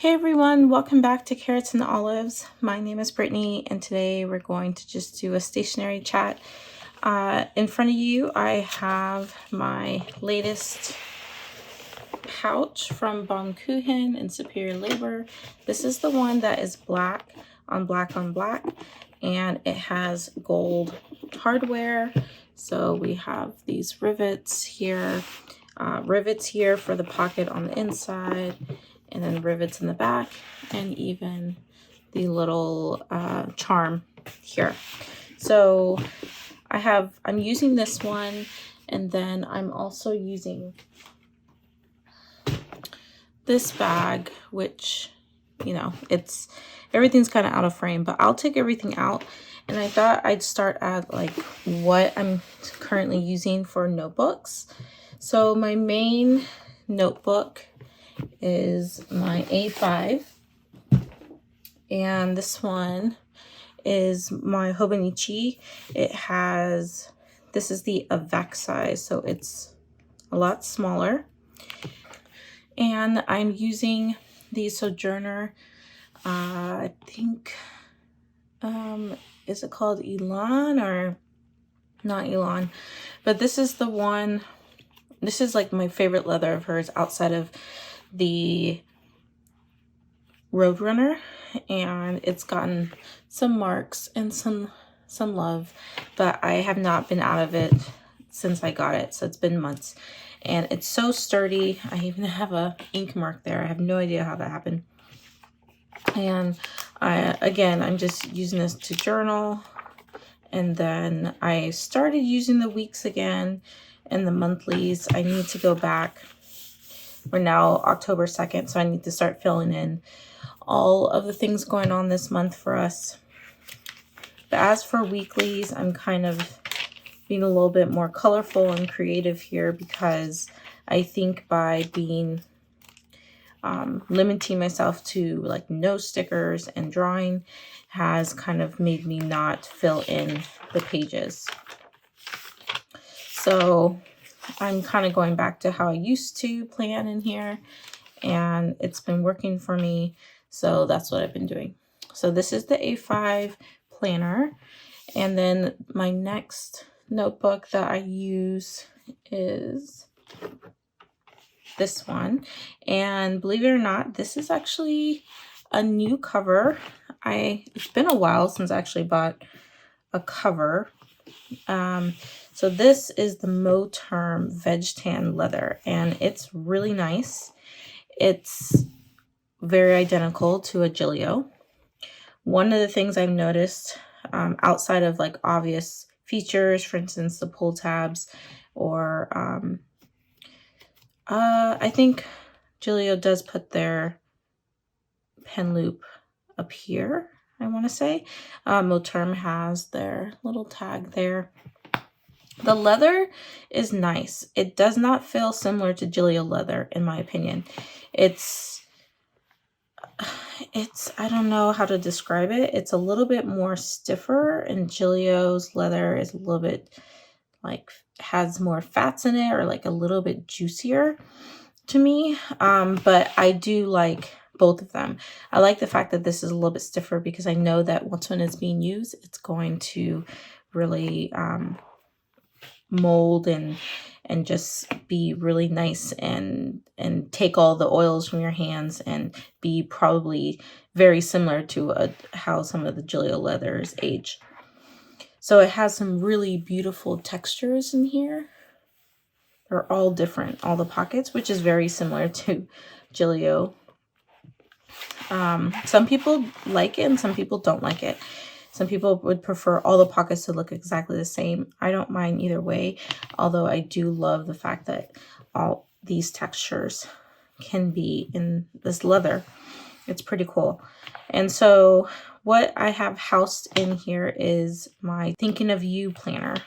Hey everyone, welcome back to Carrots and Olives. My name is Brittany and today we're going to just do a stationery chat. In front of you I have my latest pouch from Bon Kuchen in Superior Labor. This is the one that is black on black on black and it has gold hardware. So we have these rivets here for the pocket on the inside, and then rivets in the back, and even the little charm here. So I'm using this one, and then I'm also using this bag, which, you know, everything's kind of out of frame, but I'll take everything out. And I thought I'd start at like what I'm currently using for notebooks. So my main notebook is my A5, and this one is my Hobonichi. This is the Avec size, so it's a lot smaller. And I'm using the Sojourner, I think, is it called Elan or not Elan? But this is the one, this is like my favorite leather of hers outside of the Roadrunner, and it's gotten some marks and some love, but I have not been out of it since I got it, so it's been months. And it's so sturdy. I even have a ink mark there. I have no idea how that happened. And I'm just using this to journal. And then I started using the weeks again and the monthlies. I need to go back. We're now October 2nd, so I need to start filling in all of the things going on this month for us. But as for weeklies, I'm kind of being a little bit more colorful and creative here, because I think by being limiting myself to like no stickers and drawing has kind of made me not fill in the pages. So I'm kind of going back to how I used to plan in here, and it's been working for me. So that's what I've been doing. So this is the A5 planner. And then my next notebook that I use is this one. And believe it or not, this is actually a new cover. It's been a while since I actually bought a cover. So this is the Moterm Veg Tan Leather, and it's really nice. It's very identical to a Giglio. One of the things I've noticed, outside of like obvious features, for instance, the pull tabs, or I think Giglio does put their pen loop up here, I want to say. Moterm has their little tag there. The leather is nice. It does not feel similar to Giglio leather, in my opinion. It's I don't know how to describe it. It's a little bit more stiffer, and Giglio's leather is a little bit like has more fats in it, or like a little bit juicier to me. But I do like both of them. I like the fact that this is a little bit stiffer, because I know that once when it's being used, it's going to really mold and just be really nice and take all the oils from your hands and be probably very similar to how some of the Giglio leathers age. So it has some really beautiful textures in here. They're all different, all the pockets, which is very similar to Giglio. Some people like it and some people don't like it. Some people would prefer all the pockets to look exactly the same. I don't mind either way, although I do love the fact that all these textures can be in this leather. It's pretty cool. And so what I have housed in here is my Thinking of You planner.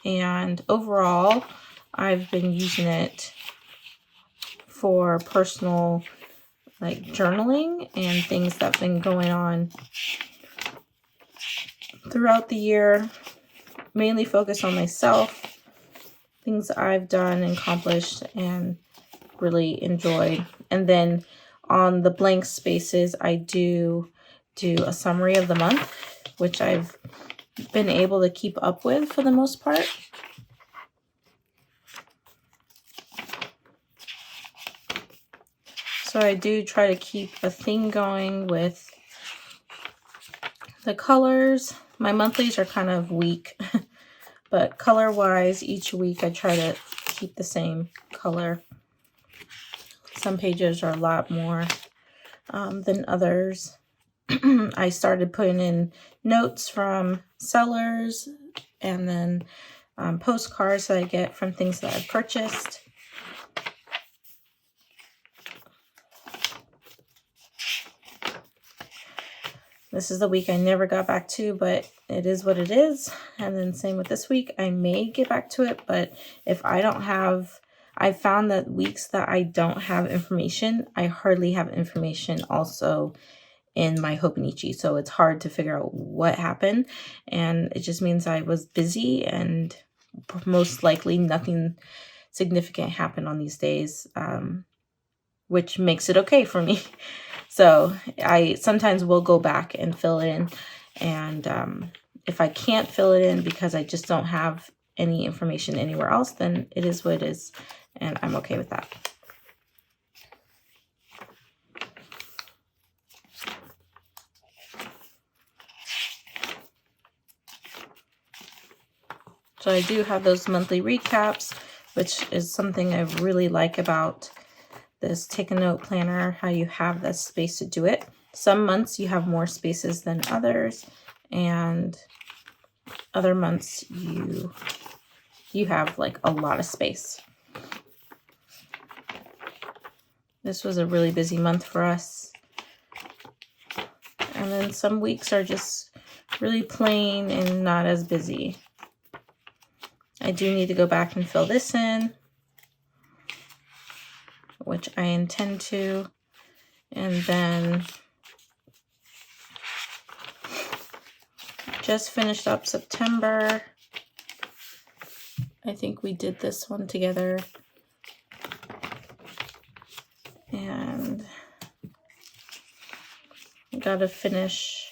And overall, I've been using it for personal like journaling and things that have been going on throughout the year, mainly focused on myself, things I've done and accomplished and really enjoyed. And then on the blank spaces, I do a summary of the month, which I've been able to keep up with for the most part. So I do try to keep a theme going with the colors. My monthlies are kind of weak, but color-wise, each week I try to keep the same color. Some pages are a lot more than others. I started putting in notes from sellers and then postcards that I get from things that I've purchased. This is the week I never got back to, but it is what it is. And then same with this week. I may get back to it, but if I don't have, I found that weeks that I don't have information, I hardly have information also in my Hobonichi. So it's hard to figure out what happened. And it just means I was busy and most likely nothing significant happened on these days, which makes it okay for me. So I sometimes will go back and fill it in. And if I can't fill it in because I just don't have any information anywhere else, then it is what it is. And I'm okay with that. So I do have those monthly recaps, which is something I really like about this Take a Note planner, how you have the space to do it. Some months you have more spaces than others, and other months you have like a lot of space. This was a really busy month for us. And then some weeks are just really plain and not as busy. I do need to go back and fill this in, which I intend to. And then just finished up September. I think we did this one together. And gotta finish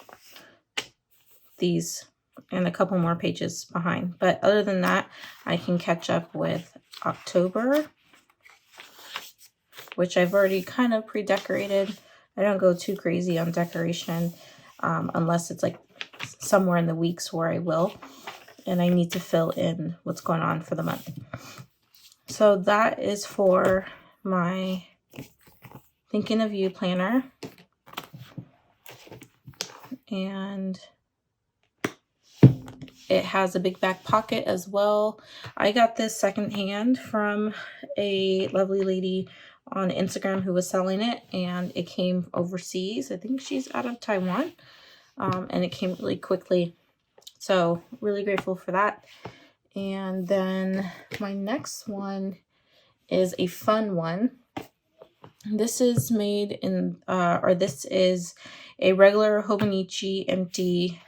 these and a couple more pages behind. But other than that, I can catch up with October, which I've already kind of pre-decorated. I don't go too crazy on decoration unless it's like somewhere in the weeks where I will. And I need to fill in what's going on for the month. So that is for my Thinking of You planner. And it has a big back pocket as well. I got this secondhand from a lovely lady on Instagram who was selling it, and it came overseas. I think she's out of Taiwan, and it came really quickly. So really grateful for that. And then my next one is a fun one. This is made in, this is a regular Hobonichi empty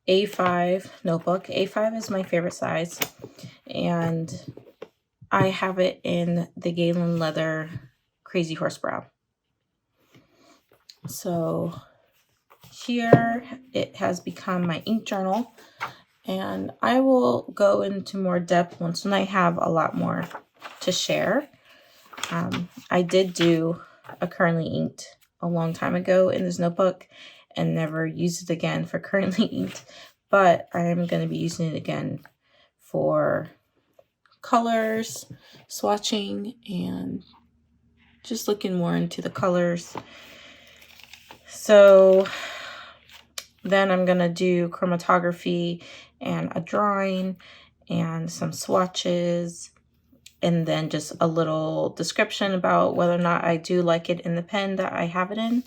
A5 notebook. A5 is my favorite size, and I have it in the Galen Leather Crazy Horse Brown. So here it has become my ink journal, and I will go into more depth once when I have a lot more to share. I did do a currently inked a long time ago in this notebook and never used it again for currently inked, but I am going to be using it again for colors, swatching, and just looking more into the colors. So then I'm going to do chromatography and a drawing and some swatches, and then just a little description about whether or not I do like it in the pen that I have it in.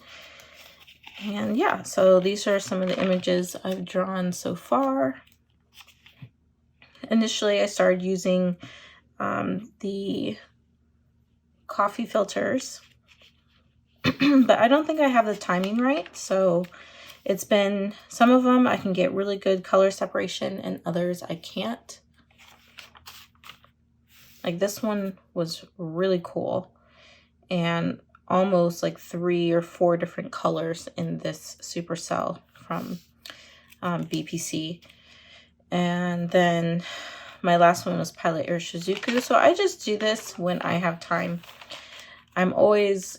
And yeah, so these are some of the images I've drawn so far. Initially, I started using the coffee filters, but I don't think I have the timing right. So it's been, some of them I can get really good color separation and others I can't. Like this one was really cool. And almost like 3 or 4 different colors in this supercell from BPC. And then my last one was Pilot Air Shizuku. So I just do this when I have time. I'm always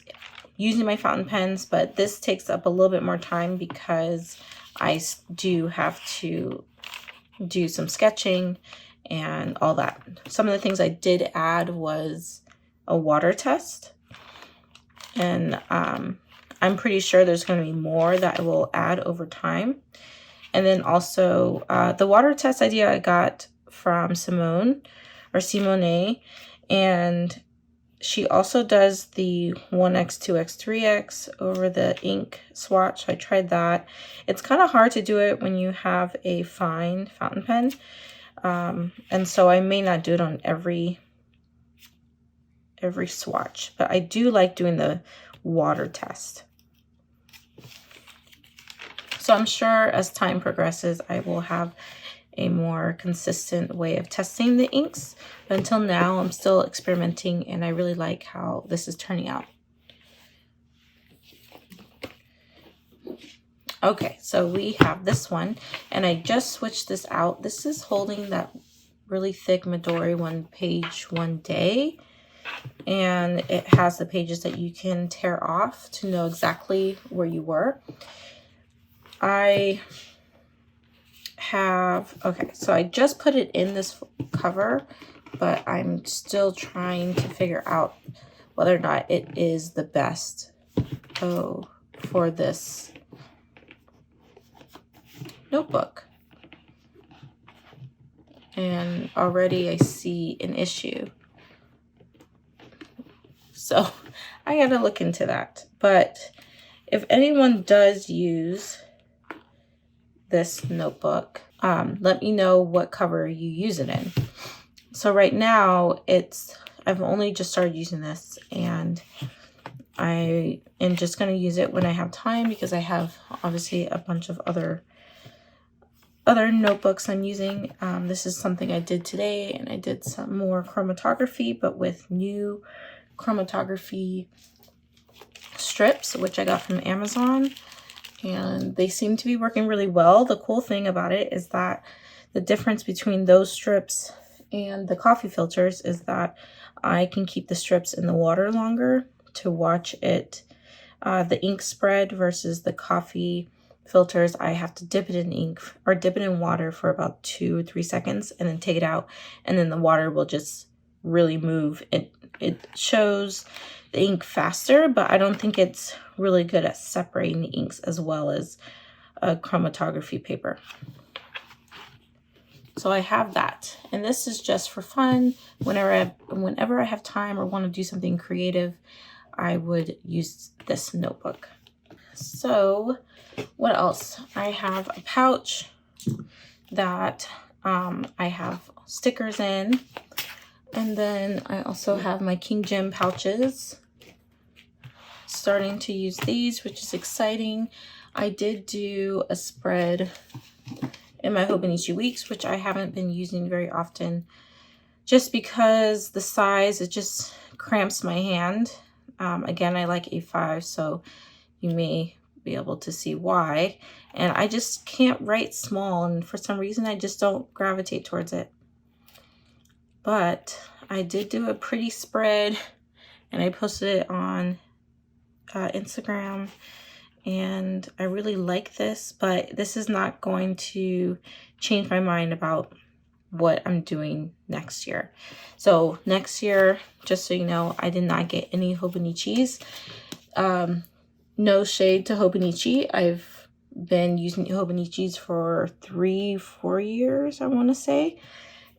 using my fountain pens, but this takes up a little bit more time because I do have to do some sketching and all that. Some of the things I did add was a water test, and I'm pretty sure there's going to be more that I will add over time. And then also the water test idea I got from Simone, and she also does the 1x, 2x, 3x over the ink swatch. I tried that. It's kind of hard to do it when you have a fine fountain pen. And so I may not do it on every swatch, but I do like doing the water test. So I'm sure as time progresses, I will have a more consistent way of testing the inks. But until now, I'm still experimenting, and I really like how this is turning out. Okay, so we have this one, and I just switched this out. This is holding that really thick Midori one page, one day. And it has the pages that you can tear off to know exactly where you were. I have, okay, so I just put it in this cover, but I'm still trying to figure out whether or not it is the best for this notebook. And already I see an issue. So I gotta look into that. But if anyone does use this notebook, let me know what cover you use it in. So right now I've only just started using this, and I am just going to use it when I have time, because I have obviously a bunch of other notebooks I'm using. This is something I did today, and I did some more chromatography, but with new chromatography strips, which I got from Amazon. And they seem to be working really well. The cool thing about it is that the difference between those strips and the coffee filters is that I can keep the strips in the water longer to watch it, the ink spread, versus the coffee filters. I have to dip it in ink or dip it in water for about 2 or 3 seconds and then take it out, and then the water will just really move. It shows the ink faster, but I don't think it's really good at separating the inks as well as a chromatography paper. So I have that, and this is just for fun. Whenever I have time or want to do something creative, I would use this notebook. So what else? I have a pouch that I have stickers in. And then I also have my King Jim pouches. Starting to use these, which is exciting. I did do a spread in my Hobonichi weeks, which I haven't been using very often, just because the size, it just cramps my hand. Again, I like A5, so you may be able to see why. And I just can't write small, and for some reason I just don't gravitate towards it. But I did do a pretty spread, and I posted it on Instagram, and I really like this, but this is not going to change my mind about what I'm doing next year. So next year, just so you know, I did not get any Hobonichis. No shade to Hobonichi. I've been using Hobonichis for 3-4 years, I want to say.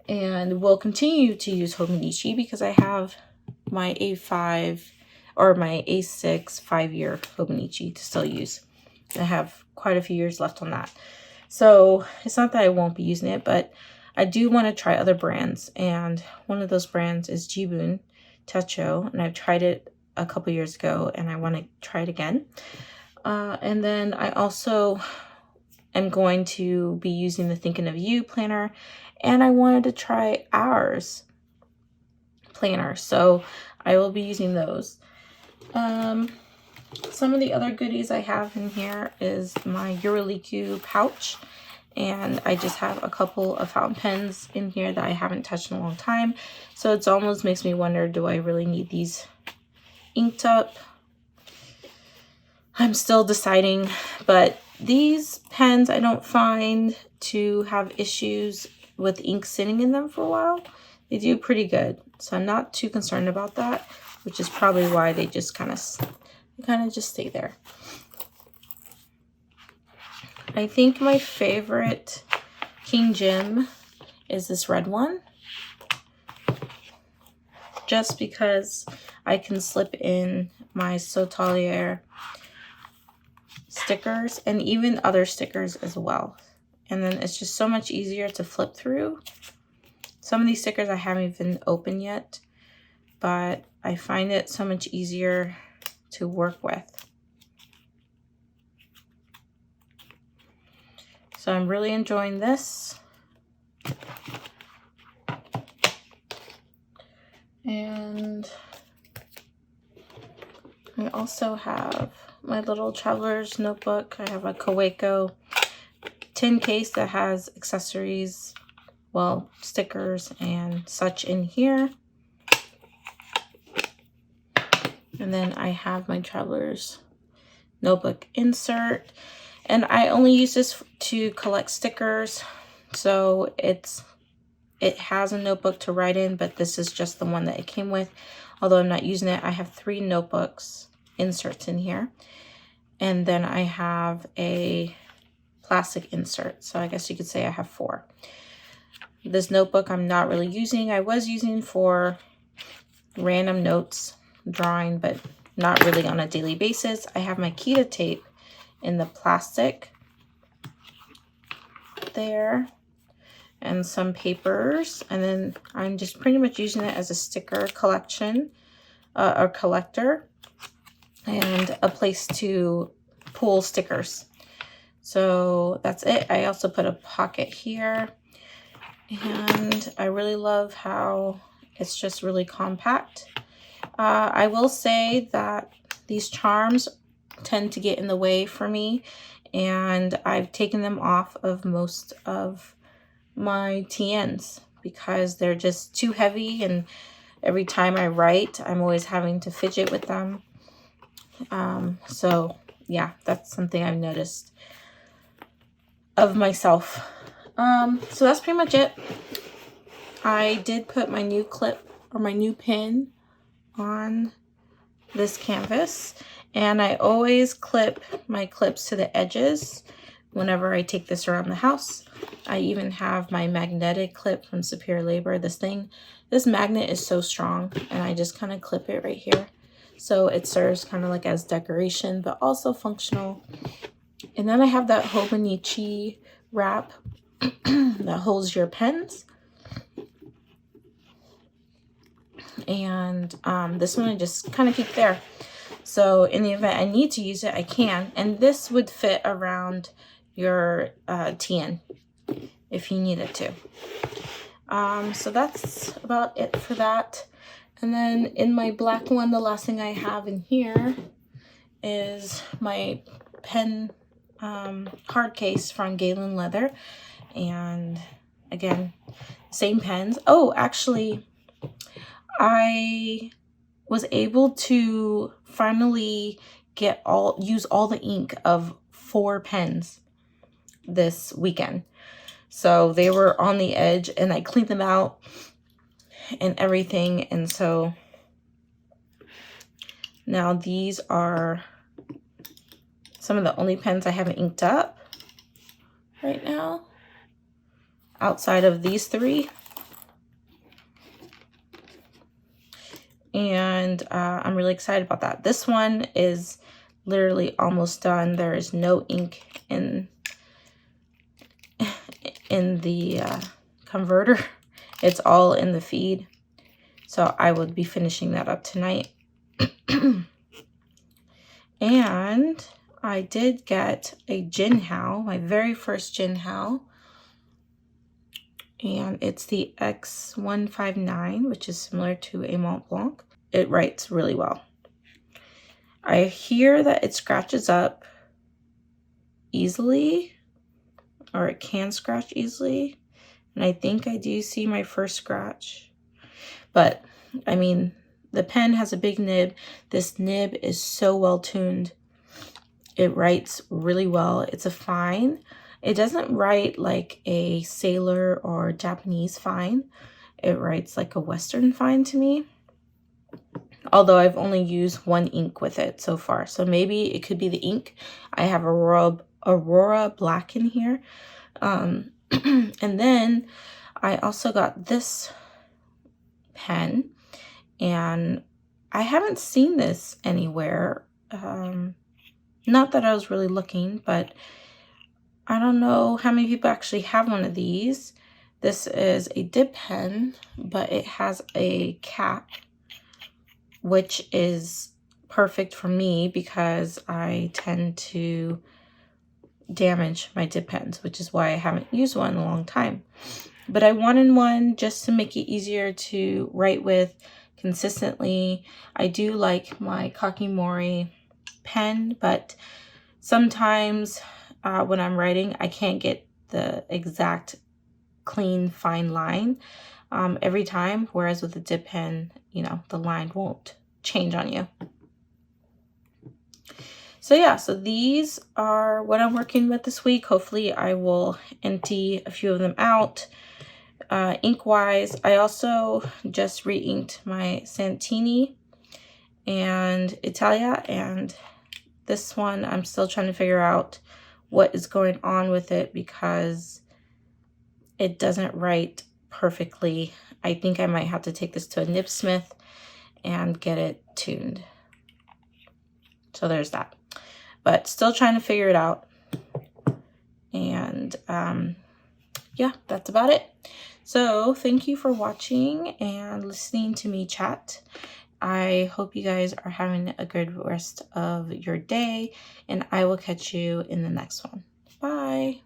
And will continue to use Hobonichi because I have my A5 or my A6 5-year Hobonichi to still use. I have quite a few years left on that. So it's not that I won't be using it, but I do want to try other brands. And one of those brands is Jibun Techo, and I've tried it a couple years ago, and I want to try it again. And then I also am going to be using the Thinking of You planner, and I wanted to try ours planner, so I will be using those. Some of the other goodies I have in here is my Euroliku pouch. And I just have a couple of fountain pens in here that I haven't touched in a long time. So it almost makes me wonder, do I really need these inked up? I'm still deciding, but these pens I don't find to have issues with ink sitting in them for a while. They do pretty good. So I'm not too concerned about that, which is probably why they just kind of just stay there. I think my favorite King Jim is this red one, just because I can slip in my Sotolier stickers and even other stickers as well. And then it's just so much easier to flip through. Some of these stickers I haven't even opened yet, but I find it so much easier to work with. So I'm really enjoying this. And I also have my little traveler's notebook. I have a Kaweco tin case that has accessories, well, stickers and such in here. And then I have my traveler's notebook insert. And I only use this to collect stickers. So it has a notebook to write in, but this is just the one that it came with. Although I'm not using it, I have 3 notebooks inserts in here. And then I have a plastic insert. So I guess you could say I have 4. This notebook I'm not really using. I was using for random notes, drawing, but not really on a daily basis. I have my Kita tape in the plastic there, and some papers, and then I'm just pretty much using it as a sticker collection or collector, and a place to pull stickers. So that's it. I also put a pocket here, and I really love how it's just really compact. I will say that these charms tend to get in the way for me, and I've taken them off of most of my TNs because they're just too heavy, and every time I write I'm always having to fidget with them. So yeah, that's something I've noticed of myself. So that's pretty much it. I did put my new clip or my new pin on this canvas, and I always clip my clips to the edges whenever I take this around the house. I even have my magnetic clip from Superior Labor. This magnet is so strong, and I just kind of clip it right here. So it serves kind of like as decoration, but also functional. And then I have that Hobonichi wrap that holds your pens. And this one I just kind of keep there. So in the event I need to use it, I can. And this would fit around your TN if you needed to. So that's about it for that. And then in my black one, the last thing I have in here is my pen hard case from Galen Leather. And again, same pens. Oh, actually, I was able to finally use all the ink of 4 pens this weekend. So they were on the edge, and I cleaned them out and everything. And so now these are some of the only pens I haven't inked up right now, outside of these 3. And I'm really excited about that. This one is literally almost done. There is no ink in the converter. It's all in the feed. So I would be finishing that up tonight. And I did get a Jinhao, my very first Jinhao. And it's the X159, which is similar to a Mont Blanc. It writes really well. I hear that it scratches up easily, or it can scratch easily. And I think I do see my first scratch. But, I mean, the pen has a big nib. This nib is so well tuned. It writes really well. It's a fine. It doesn't write like a sailor or Japanese fine. It writes like a Western fine to me. Although I've only used one ink with it so far. So maybe it could be the ink. I have Aurora Black in here. And then I also got this pen. And I haven't seen this anywhere. Not that I was really looking, but I don't know how many people actually have one of these. This is a dip pen, but it has a cap, which is perfect for me because I tend to damage my dip pens, which is why I haven't used one in a long time. But I wanted one just to make it easier to write with consistently. I do like my Kakimori pen, but sometimes when I'm writing, I can't get the exact clean, fine line every time, whereas with the dip pen, you know, the line won't change on you. So yeah, so these are what I'm working with this week. Hopefully I will empty a few of them out. Ink-wise, I also just re-inked my Santini and Italia, and this one I'm still trying to figure out what is going on with it because it doesn't write perfectly. I think I might have to take this to a nibsmith and get it tuned. So there's that. But still trying to figure it out. And yeah, that's about it. So thank you for watching and listening to me chat. I hope you guys are having a good rest of your day, and I will catch you in the next one. Bye.